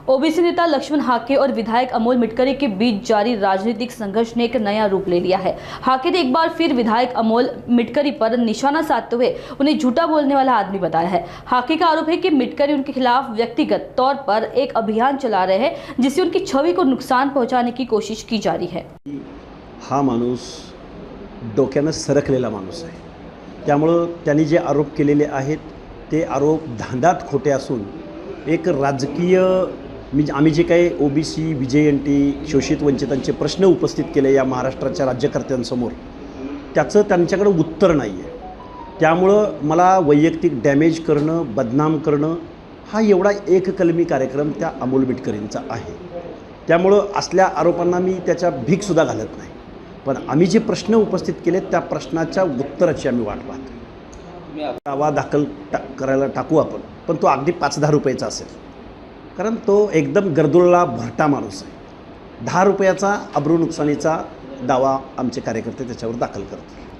OBC नेता लक्ष्मण हाके और विधायक अमोल मिटकरी के बीच जारी राजनीतिक संघर्ष ने एक नया रूप ले लिया है। हाके ने एक बार फिर विधायक अमोल मिटकरी पर निशाना साधते हुए उन्हें झूठा बोलने वाला आदमी बताया है। हाके का आरोप है कि मिटकरी उनके खिलाफ व्यक्तिगत तौर पर एक अभियान चला रहे हैं, जिससे उनकी छवि को नुकसान पहुंचाने की कोशिश की जा रही है। हा माणूस डोक्यानं सरकलेला माणूस आहे, त्यामुळं त्यांनी जे आरोप केलेले आहेत ते आरोप धांदात खोटे असून एक राजकीय आम्ही जे काही ओबीसी VJNT शोषित वंचितांचे प्रश्न उपस्थित केले या महाराष्ट्राच्या राज्यकर्त्यांसमोर, त्याचं त्यांच्याकडे उत्तर नाही आहे। त्यामुळं मला वैयक्तिक डॅमेज करणं, बदनाम करणं हा एवढा एककलमी कार्यक्रम त्या अमोल मिटकरींचा आहे। त्यामुळं असल्या आरोपांना मी त्याच्या भीकसुद्धा घालत नाही, पण आम्ही जे प्रश्न उपस्थित केले त्या प्रश्नाच्या उत्तराची आम्ही वाट पाहतो। दावा दाखल करायला टाकू आपण, पण तो अगदी 5-10 रुपयाचा असेल, कारण तो एकदम गर्दुल्ला भरटा माणूस आहे। 10 रुपयाचा अब्रू नुकसानीचा दावा आमचे कार्यकर्ते त्याच्यावर दाखल करतात।